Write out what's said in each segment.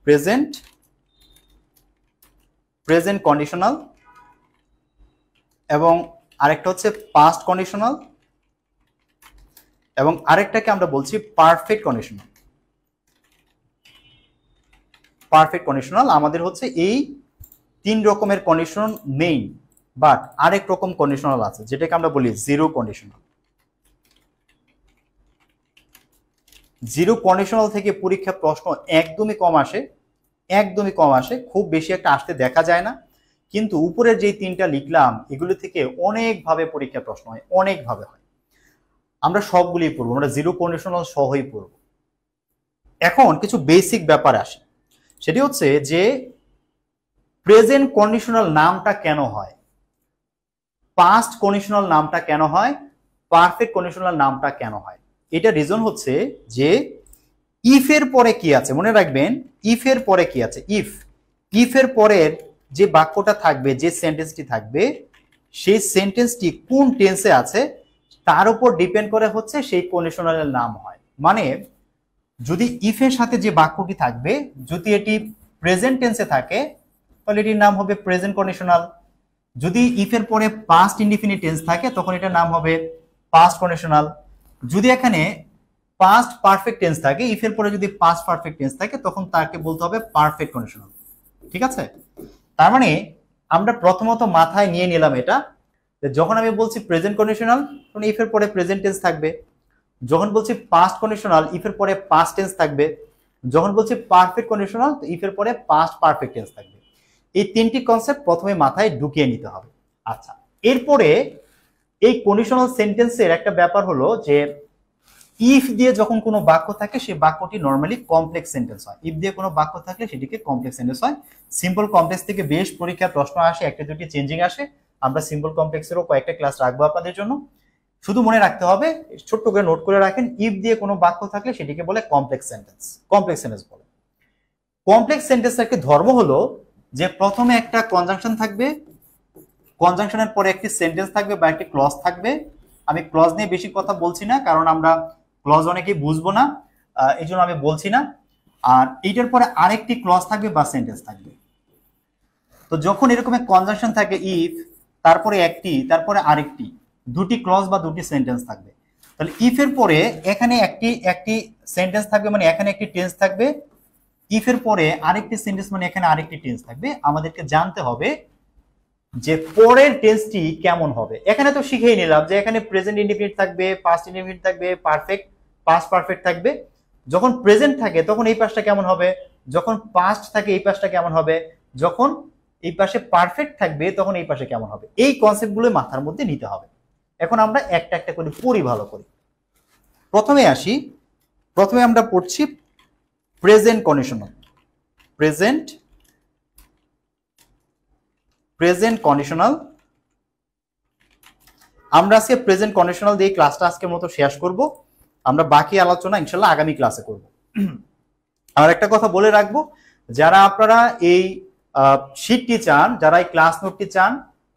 Present present conditional এবং আরেকটা হচ্ছে পাস্ট কন্ডিশনাল এবং আরেকটাকে আমরা বলছি পারফেক্ট কন্ডিশনাল। পারফেক্ট কন্ডিশনাল আমাদের হচ্ছে এই 3 রকমের কন্ডিশন মেইন, বাট আরেক রকম কন্ডিশনাল আছে যেটাকে আমরা বলি জিরো কন্ডিশনাল। জিরো কন্ডিশনাল থেকে পরীক্ষা প্রশ্ন একদমই কম আসে, খুব বেশি একটা আসতে দেখা যায় না, কিন্তু উপরের যে 3টা লিখলাম এগুলো থেকে অনেকভাবে পরীক্ষা প্রশ্ন হয়, অনেকভাবে হয়। আমরা সবগুলি পড়বো, আমরা জিরো কন্ডিশনাল সহই পড়ব। এখন কিছু বেসিক ব্যাপার আসে, সেটি হচ্ছে যে প্রেজেন্ট কন্ডিশনাল নামটা কেন হয়, পাস্ট কন্ডিশনাল নামটা কেন হয়, পারফেক্ট কন্ডিশনাল নামটা কেন হয়। এটা রিজন হচ্ছে যে ইফ এর পরে কি আছে, মনে রাখবেন ইফ এর পরে কি আছে। ইফ এর পরের যে বাক্যটা থাকবে, যে সেন্টেন্সটি থাকবে, সেই সেন্টেন্সটি কোন টেন্সে আছে তার উপর ডিপেন্ড করে হচ্ছে সেই কন্ডিশনালের নাম হয়। মানে যদি ইফ এর সাথে যে বাক্যটি থাকবে যদি এটি প্রেজেন্ট টেন্সে থাকে তাহলে এটির নাম হবে প্রেজেন্ট কন্ডিশনাল। যদি ইফ এর পরে পাস্ট ইনডিফিনিট টেন্স থাকে তখন এটার নাম হবে পাস্ট কন্ডিশনাল। যদি এখানে পাস্ট পারফেক্ট টেন্স থাকে, ইফ এর পরে যদি পাস্ট পারফেক্ট টেন্স থাকে তখন তাকে বলতে হবে পারফেক্ট কন্ডিশনাল। ঠিক আছে, তার মানে আমরা প্রথমত মাথায় নিয়ে নিলাম এটা, যখন আমি বলছি প্রেজেন্ট কন্ডিশনাল তখন ইফ এর পরে প্রেজেন্ট টেন্স থাকবে, যখন বলছি পাস্ট কন্ডিশনাল ইফ এর পরে পাস্ট টেন্স থাকবে, যখন বলছি পারফেক্ট কন্ডিশনাল তো ইফ এর পরে পাস্ট পারফেক্ট টেন্স থাকবে। এই 3টি কনসেপ্ট প্রথমে মাথায় ঢুকিয়ে নিতে হবে। আচ্ছা, এরপরে এই কন্ডিশনাল সেন্টেন্সের একটা ব্যাপার হলো যে ইফ দিয়ে যখন কোনো বাক্য থাকে সেই বাক্যটি নরমালি কমপ্লেক্স সেন্টেন্স হয়। ইফ দিয়ে কোনো বাক্য থাকলে সেটিকে কমপ্লেক্স সেন্টেন্স হয়। সিম্পল কমপ্লেক্স থেকে বেশ পরীক্ষার প্রশ্ন আসে, একটা দুটি চেঞ্জিং আসে। আমরা সিম্পল কমপ্লেক্সেরও কয়েকটা ক্লাস রাখবো আপনাদের জন্য। শুধু মনে রাখতে হবে, ছোট্ট করে নোট করে রাখেন, ইফ দিয়ে কোনো বাক্য থাকলে সেটিকে বলে কমপ্লেক্স সেন্টেন্স। কমপ্লেক্স সেন্টেন্স বলে। কমপ্লেক্স সেন্টেন্সের একটা ধর্ম হলো যে প্রথমে একটা কনজাংশন থাকবে, কনজাংশনের পরে একটি সেন্টেন্স থাকবে বা একটি ক্লজ থাকবে। আমি ক্লজ নিয়ে বেশি কথা বলছি না, কারণ আমরা ক্লজ অনেকেই বুঝবো না, এই জন্য আমি বলছি না। আর এইটার পরে আরেকটি ক্লজ থাকবে বা সেন্টেন্স থাকবে। তো যখন এরকম কনজাংশন থাকে ইফ, তারপরে একটি, তারপরে আরেকটি, দুটি ক্লজ বা দুটি সেন্টেন্স থাকবে। তাহলে ইফ এর পরে এখানে একটি সেন্টেন্স থাকবে, মানে এখানে একটি টেন্স থাকবে। ইফ এর পরে আরেকটি সেন্টেন্স, মানে এখানে আরেকটি টেন্স থাকবে। আমাদেরকে জানতে হবে যে পরের টেন্সটি কেমন হবে। এখানে তো শিখেই নিলাম যে এখানে প্রেজেন্ট ইনডিফিনিট থাকবে, পাস্ট ইনডিফিনিট থাকবে, পারফেক্ট পাস্ট পারফেক্ট থাকবে। যখন প্রেজেন্ট থাকে তখন এই পাশটা কেমন হবে, যখন পাস্ট থাকে এই পাশটা কেমন হবে, যখন এই পাশে পারফেক্ট থাকবে তখন এই পাশে কেমন হবে। এই কনসেপ্টগুলো মাথার মধ্যে নিতে হবে। এখন আমরা একটা একটা করে পড়ি ভালো করে। প্রথমে আসি, প্রথমে আমরা পড়ছি প্রেজেন্ট কন্ডিশনাল। Present conditional. আমরা আজকে প্রেজেন্ট কন্ডিশনাল দিয়ে ক্লাসটা আজকের মতো শেষ করব। আমরা বাকি আলোচনা ইনশাল্লাহ আগামী ক্লাসে করব। আর একটা কথা বলে রাখবো, যারা আপনারা এই শীটটি চান, যারা এই ক্লাস নোটটি চান,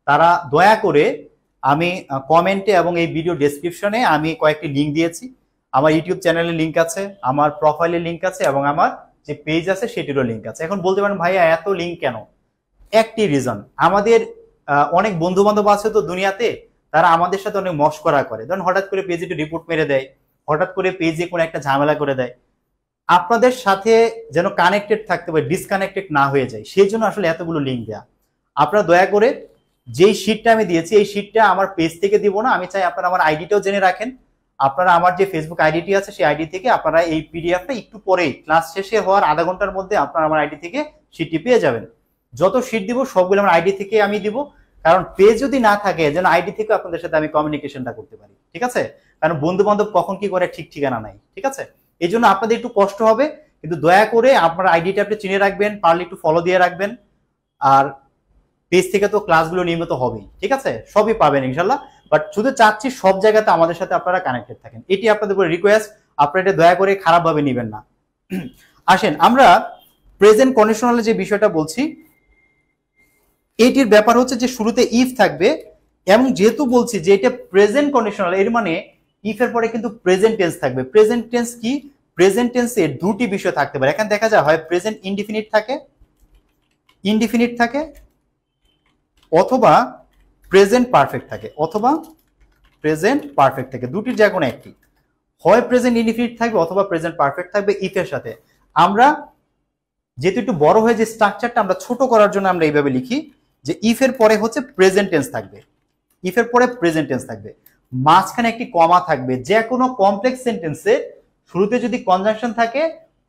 তারা দয়া করে, আমি কমেন্টে এবং এই ভিডিও ডেসক্রিপশনে আমি কয়েকটি লিঙ্ক দিয়েছি। আমার ইউটিউব চ্যানেলের লিঙ্ক আছে, আমার প্রোফাইলের লিঙ্ক আছে এবং আমার যে পেজ আছে সেটিরও লিঙ্ক আছে। এখন বলতে পারেন ভাইয়া এত লিঙ্ক কেন? একটি রিজন, আমাদের অনেক বন্ধু বান্ধব আছে তো দুনিয়াতে, তারা আমাদের সাথে অনেক মশকরা করে। ধরুন হঠাৎ করে পেজে একটু রিপোর্ট মেরে দেয়, হঠাৎ করে পেজে কোনো একটা ঝামেলা করে দেয়। আপনাদের সাথে যেন কানেক্টেড থাকতে পারে, ডিসকানেক্টেড না হয়ে যায়, সেই জন্য আসলে এতগুলো লিঙ্ক দেয়া। আপনারা দয়া করে যেই শীটটা আমি দিয়েছি এই শীটটা আমার পেজ থেকে দিব না, আমি চাই আপনারা আমার আইডিটাও জেনে রাখেন। আপনারা আমার যে ফেসবুক আইডিটি আছে সেই আইডি থেকে আপনারা এই পিডিএফটা একটু পরেই, ক্লাস শেষে হওয়ার আধা ঘন্টার মধ্যে আপনারা আমার আইডি থেকে শীটটি পেয়ে যাবেন। যত শীট দিব সবগুলো আমার আইডি থেকে আমি দিব, কারণ পেজ যদি না থাকে যেন আইডি থেকে আপনাদের সাথে আমি কমিউনিকেশনটা করতে পারি। ঠিক আছে, কারণ বন্ধু বান্ধব কখন কি করে ঠিক ঠিকানা নাই। ঠিক আছে, এই জন্য আপনাদের একটু কষ্ট হবে, কিন্তু দয়া করে আপনার আইডিটা আপনি চিনে রাখবেন, পারলে একটু ফলো দিয়ে রাখবেন। আর পেজ থেকে তো ক্লাসগুলো নিয়মিত হবেই। ঠিক আছে, সবই পাবেন ইনশাল্লাহ। বাট শুধু চাচ্ছি সব জায়গাতে আমাদের সাথে আপনারা কানেক্টেড থাকেন, এটি আপনাদের উপর রিকোয়েস্ট। আপনারা এটা দয়া করে খারাপভাবে নেবেন না। আসেন আমরা প্রেজেন্ট কন্ডিশনালের যে বিষয়টা বলছি, এটির ব্যাপার হচ্ছে যে শুরুতে ইফ থাকবে, এবং যেহেতু বলছি যে এটা প্রেজেন্ট কন্ডিশনাল, এর মানে ইফ এর পরে কিন্তু প্রেজেন্ট টেন্স থাকবে। প্রেজেন্ট টেন্স কি? প্রেজেন্ট টেন্সে দুটি বিষয় থাকতে পারে। এখানে দেখা যায় হয় প্রেজেন্ট ইনডিফিনিট থাকে, অথবা প্রেজেন্ট পারফেক্ট থাকে, দুটির যে কোনো একটি, হয় প্রেজেন্ট ইনডিফিনিট থাকবে অথবা প্রেজেন্ট পারফেক্ট থাকবে ইফ এর সাথে। আমরা যেহেতু একটু বড় হয়ে যে স্ট্রাকচারটা আমরা ছোট করার জন্য আমরা এইভাবে লিখি যে ইফ এর পরে হচ্ছে প্রেজেন্ট টেন্স থাকবে, মাঝখানে একটি কমা থাকবে। যে কোনো কমপ্লেক্স সেন্টেন্সে শুরুতে যদি কনজাংশন থাকে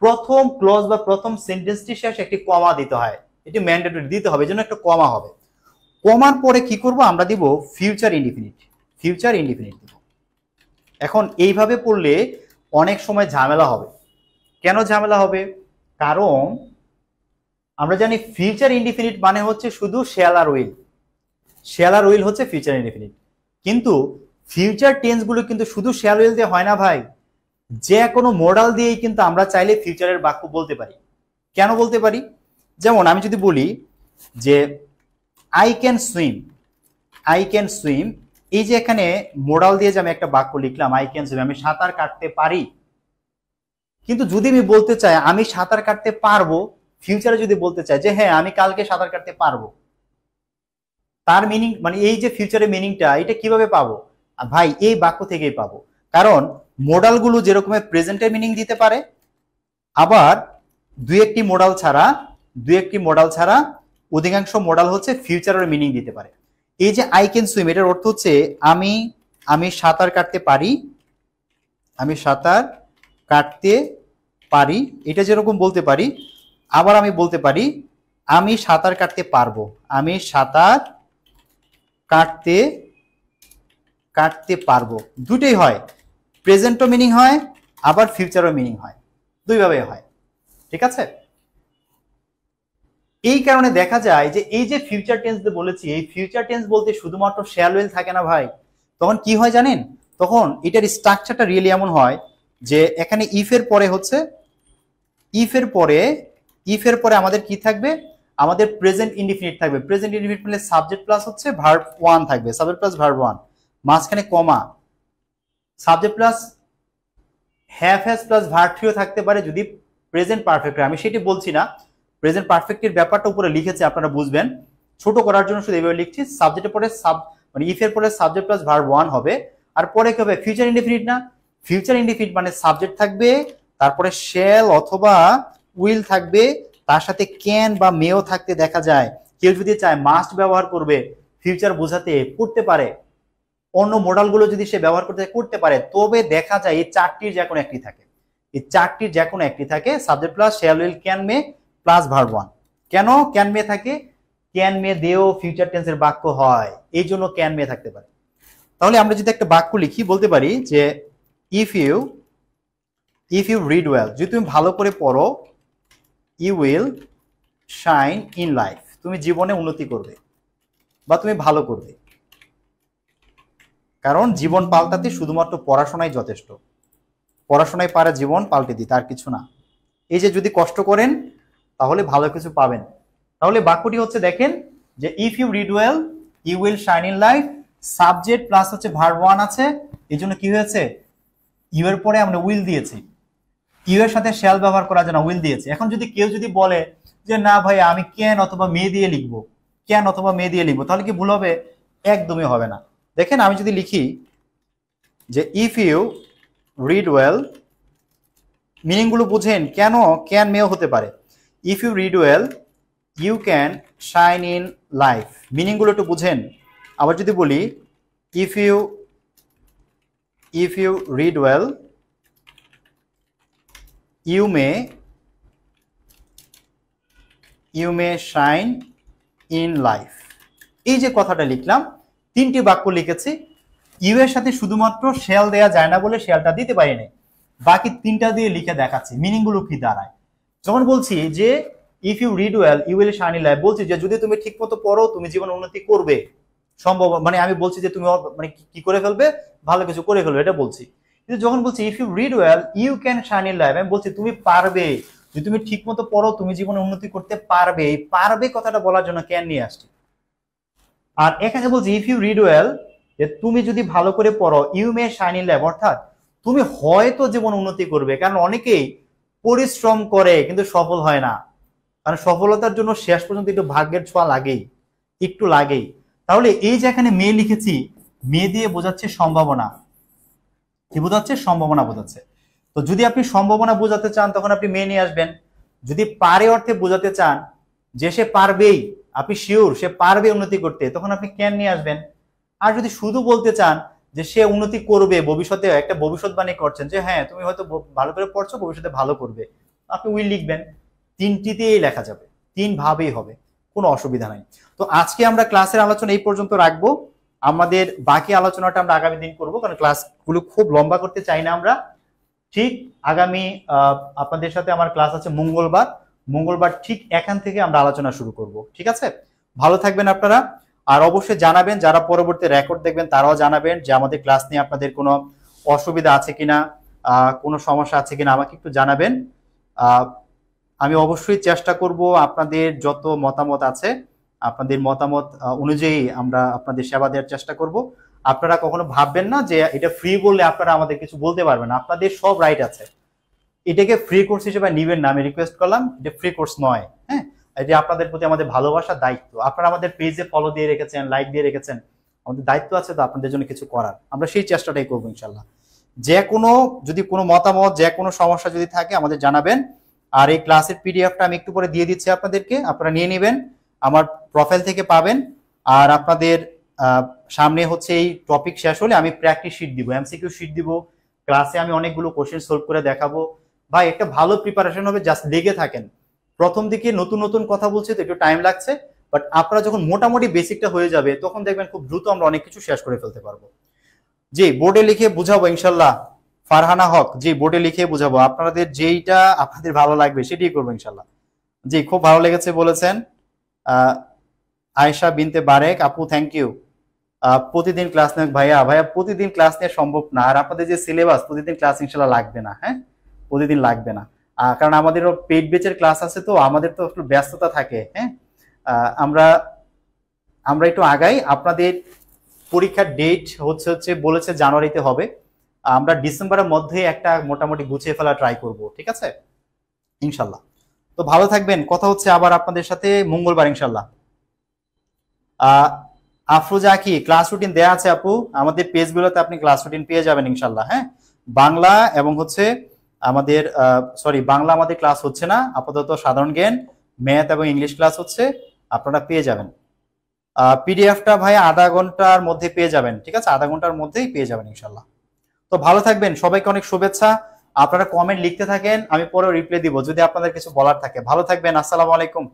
প্রথম ক্লজ বা প্রথম সেন্টেন্সটি শেষে একটি কমা দিতে হয়, এটি ম্যান্ডেটরি দিতে হবে, এজন্য একটা কমা হবে। কমার পরে কি করব আমরা দিব ফিউচার ইনডিফিনিট দিব। এখন এইভাবে পড়লে অনেক সময় ঝামেলা হবে। কেন ঝামেলা হবে? কারণ আমরা জানি ফিউচার ইনডিফিনিট মানে হচ্ছে শুধু শ্যাল আর উইল হচ্ছে ফিউচার ইনডিফিনিট, কিন্তু ফিউচার টেন্স গুলো কিন্তু শুধু শ্যাল উইল দিয়ে হয় না ভাই, যে কোনো মডাল দিয়েই কিন্তু আমরা চাইলে ফিউচারের বাক্য বলতে পারি। কেন বলতে পারি? যেমন আমি যদি বলি যে আই ক্যান সুইম, এই যে এখানে মডাল দিয়ে যে আমি একটা বাক্য লিখলাম আই ক্যান সুইম, আমি সাঁতার কাটতে পারি। কিন্তু যদি আমি বলতে চাই আমি সাঁতার কাটতে পারবো, ফিউচারে যদি বলতে চাই যে হ্যাঁ আমি কালকে সাঁতার কাটতে পারবো, তার মিনিং মানে এই যে ফিউচারের মিনিংটা এটা কিভাবে পাবো ভাই? এই বাক্য থেকেই পাবো। কারণ মডালগুলো যেরকম প্রেজেন্টের মিনিং দিতে পারে, আবার দুই একটি মডাল ছাড়া অধিকাংশ মডাল হচ্ছে ফিউচারের মিনিং দিতে পারে। এই যে আই ক্যান সুইম এটার অর্থ হচ্ছে আমি সাঁতার কাটতে পারি, এটা যেরকম বলতে পারি। আবার আমি বলতে পারি আমি সাঁতার কাটতে পারবো, দুটোই হয়, প্রেজেন্টও মিনিং হয় আবার ফিউচারও মিনিং হয়, দুইভাবে হয়। ঠিক আছে? এই কারণে দেখা যায় যে এই যে ফিউচার টেন্স বলেছি, এই ফিউচার টেন্স বলতে শুধুমাত্র শ্যাল উইল থাকে না ভাই। তখন কি হয় জানেন? তখন এটার স্ট্রাকচারটা রিয়েলি এমন হয় যে এখানে ইফ এর পরে আমাদের কি থাকবে? আমাদের প্রেজেন্ট ইনডিফিনিট থাকবে। প্রেজেন্ট ইনডিফিনিট মানে সাবজেক্ট প্লাস হচ্ছে ভার্ব 1 থাকবে, সাবজেক্ট প্লাস ভার্ব 1, মাঝখানে comma, subject plus have has plus verb 3 থাকতে পারে যদি প্রেজেন্ট পারফেক্ট হয়। আমি সেটি বলছি না, প্রেজেন্ট পারফেক্টের ব্যাপারটা উপরে লিখেছি, আপনারা বুঝবেন। ছোট করার জন্য শুধু এইভাবে লিখছি, সাবজেক্টের পরে মানে ইফ এর পরে সাবজেক্ট প্লাস ভার্ব 1 হবে, আর পরে কি হবে? ফিউচার ইনডিফিনিট না? ফিউচার ইনডিফিনিট মানে সাবজেক্ট থাকবে, তারপরে শ্যাল অথবা উইল থাকবে, তার সাথে ক্যান বা মেও থাকতে দেখা যায়। কেউ যদি চায় মাস্ট ব্যবহার করবে ফিউচার বোঝাতে, করতে পারে। অন্য মডেলগুলো যদি সে ব্যবহার করতে পারে, তবে দেখা যায় এই চারটির যে কোনো একটি থাকে, subject plus shall will can may plus verb 1। কেন ক্যান মে থাকে? ক্যান মে দিয়েও ফিউচার টেন্সের বাক্য হয়, এই জন্য ক্যান মে থাকতে পারে। তাহলে আমরা যদি একটা বাক্য লিখি বলতে পারি যে ইফ ইউ রিড ওয়েল, যদি তুমি ভালো করে পড়ো, you will shine in life, তুমি জীবনে উন্নতি করবে বা তুমি ভালো করবে। কারণ জীবন পাল্টাতে শুধুমাত্র পড়াশোনাই যথেষ্ট, পড়াশোনায় পারে জীবন পাল্টে দিতে, আর কিছু না। এই যে যদি কষ্ট করেন তাহলে ভালো কিছু পাবেন। তাহলে বাক্যটি হচ্ছে দেখেন যে if you read well you will shine in life, subject plus হচ্ছে ভার্ব 1 আছে, এই জন্য কি হয়েছে? ইউ এর পরে আমরা উইল দিয়েছি, ইউ এর সাথে শ্যাল ব্যবহার করা যায় না, উইল দিয়েছি। এখন যদি কেউ যদি বলে যে না ভাই আমি ক্যান অথবা মে দিয়ে লিখবো, তাহলে কি ভুল হবে? একদমই হবে না। দেখেন আমি যদি লিখি যে if you read well, meaning গুলো বুঝেন, কেন ক্যান মেও হতে পারে। If you read well you can shine in life, meaning গুলো একটু বুঝেন। আবার যদি বলি if you read well you may shine in life, এই যে কথাটা লিখলাম, তিনটি বাক্য লিখেছি। ইউ এর সাথে শুধুমাত্র শ্যাল দেয়া যায় না বলে শ্যালটা দিতে পারি না, বাকি তিনটা দিয়ে লিখে দেখাচ্ছি মিনিং গুলো কি দাঁড়ায়। যখন বলছি যে if you read well you will shine in life, বলছি যে যদি তুমি ঠিক মতো পড়ো তুমি জীবন উন্নতি করবে, সম্ভব মানে আমি বলছি যে তুমি মানে কি করে ফেলবে, ভালো কিছু করে ফেলবে, এটা বলছি। কিন্তু যখন বলছি if you read well you can shine in life, আমি বলছি তুমি পারবে, যদি তুমি ঠিক মতো পড়ো তুমি জীবনে উন্নতি করতে পারবে। এই পারবে কথাটা বলার জন্য ক্যান নিয়ে আসছি। আর এখানে বলছি ইফ ইউ রিড ওয়েল, যে তুমি যদি ভালো করে পড়ো, you may shine in life, অর্থাৎ তুমি হয়তো জীবন উন্নতি করবে, কারণ অনেকেই পরিশ্রম করে কিন্তু সফল হয় না, কারণ সফলতার জন্য শেষ পর্যন্ত একটু ভাগ্যের ছোঁয়া লাগেই, একটু লাগেই। তাহলে এই যে এখানে মেয়ে লিখেছি, মেয়ে দিয়ে বোঝাচ্ছে সম্ভাবনা, কি বোঝাচ্ছে? সম্ভাবনা বোঝাচ্ছে। তো যদি আপনি সম্ভাবনা বোঝাতে চান তখন আপনি মেয়ে নিয়ে আসবেন। যদি পারে অর্থে বোঝাতে চান যে সে পারবেই, আপনি শিওর সে পারবে উন্নতি করতে, তখন আপনি ক্যান নিয়ে আসবেন। আর যদি শুধু বলতে চান যে সে উন্নতি করবে, ভবিষ্যতে একটা ভবিষ্যৎবাণী করছেন যে হ্যাঁ তুমি হয়তো ভালো করে পড়ছো, ভবিষ্যতে ভালো করবে, আপনি উইল লিখবেন। তিনটিতেই লেখা যাবে, তিন ভাবেই হবে, কোনো অসুবিধা নাই। তো আজকে আমরা ক্লাসের আলোচনা এই পর্যন্ত রাখবো। আমাদের বাকি আলোচনাটা আমরা আগামী দিন করবো, কারণ ক্লাসগুলো খুব লম্বা করতে চাই না আমরা। ঠিক আগামী আপনাদের সাথে আমার ক্লাস আছে মঙ্গলবার ঠিক এখান থেকে আমরা আলোচনা শুরু করব, ঠিক আছে? ভালো থাকবেন আপনারা। আর অবশ্যই জানাবেন, যারা পরবর্তী রেকর্ড দেখবেন তারাও জানাবেন যে আমাদের ক্লাস নিয়ে আপনাদের কোনো অসুবিধা আছে কিনা, কোনো সমস্যা আছে কিনা আমাকে একটু জানাবেন। আমি অবশ্যই চেষ্টা করব আপনাদের যত মতামত আছে, আপনাদের মতামত অনুযায়ী আমরা আপনাদের সেবা দেওয়ার চেষ্টা করব। আপনারা কখনো ভাববেন না যে এটা ফ্রি বললে আপনারা আমাদের কিছু বলতে পারবেন, আপনাদের সব রাইট আছে। এটাকে ফ্রি কোর্স হিসেবে নিবেন না, আমি রিকোয়েস্ট করলাম, এটা ফ্রি কোর্স নয়। হ্যাঁ, এটা আপনাদের প্রতি আমাদের ভালোবাসা, দায়িত্ব। আপনারা আমাদের পেজে ফলো দিয়ে রেখেছেন, লাইক দিয়ে রেখেছেন, আমাদের দায়িত্ব আছে তো আপনাদের জন্য কিছু করার, আমরা সেই চেষ্টাটাই করবো ইনশাল্লাহ। যে কোনো যদি কোনো মতামত, যে কোনো সমস্যা যদি থাকে আমাদের জানাবেন। আর এই ক্লাসের পিডিএফটা আমি একটু পরে দিয়ে দিচ্ছি আপনাদেরকে, আপনারা নিয়ে নেবেন, আমার প্রোফাইল থেকে পাবেন। আর আপনাদের সামনে হচ্ছে এই টপিক শেষ হলে আমি প্র্যাকটিস শিট দিব, এমসিকিউ শিট দিব, ক্লাসে আমি অনেকগুলো কোশ্চেন সলভ করে দেখাবো। ভাই একটা ভালো প্রিপারেশন হবে, জাস্ট লেগে থাকেন। প্রথম দিকে নতুন নতুন কথা বলছি তো একটু টাইম লাগছে, বাট আপনারা যখন মোটামুটি বেসিকটা হয়ে যাবে তখন দেখবেন খুব দ্রুত আমরা অনেক কিছু শেষ করে ফেলতে পারবো। জি, বোর্ডে লিখে বুঝাবো ইনশাল্লাহ। ফারহানা হক, জি বোর্ডে লিখে বুঝাবো, আপনাদের যেইটা আপনাদের ভালো লাগবে সেটাই করবো ইনশাল্লাহ। জি, খুব ভালো লেগেছে বলেছেন আয়েশা বিনতে বারেক আপু, থ্যাংক ইউ। প্রতিদিন ক্লাস নেন ভাইয়া, প্রতিদিন ক্লাস নেওয়া সম্ভব না, আর আপনাদের যে সিলেবাস প্রতিদিন ক্লাস ইনশাল্লাহ লাগবে না। হ্যাঁ, প্রতিদিন লাগবে না, কারণ আমাদেরও পেইড ব্যাচের ক্লাস আছে, তো আমাদের তো একটু ব্যস্ততা থাকে। হ্যাঁ, আমরা একটু আগাই। আপনাদের পরীক্ষার ডেট হচ্ছে বলেছে জানুয়ারিতে হবে, আমরা ডিসেম্বরের মধ্যে একটা মোটামুটি গুছিয়ে ফেলা ট্রাই করব, ঠিক আছে ইনশাল্লাহ। তো ভালো থাকবেন, কথা হচ্ছে আবার আপনাদের সাথে মঙ্গলবার ইনশাল্লাহ। আফরোজা কি ক্লাস রুটিন দেয়া আছে আপু? আমাদের পেজগুলোতে আপনি ক্লাস রুটিন পেয়ে যাবেন ইনশাল্লাহ। হ্যাঁ, বাংলা এবং হচ্ছে আমাদের বাংলা আমাদের ক্লাস হচ্ছে না আপাতত, সাধারণ জ্ঞান, ম্যাথ এবং ইংলিশ ক্লাস হচ্ছে, আপনারা পেয়ে যাবেন। পিডিএফটা ভাই আধা ঘন্টার মধ্যে পেয়ে যাবেন, ঠিক আছে, আধা ঘন্টার মধ্যেই পেয়ে যাবেন ইনশাল্লাহ। তো ভালো থাকবেন, সবাইকে অনেক শুভেচ্ছা। আপনারা কমেন্ট লিখতে থাকেন, আমি পরেও রিপ্লাই দিব যদি আপনাদের কিছু বলার থাকে। ভালো থাকবেন, আসসালামু আলাইকুম।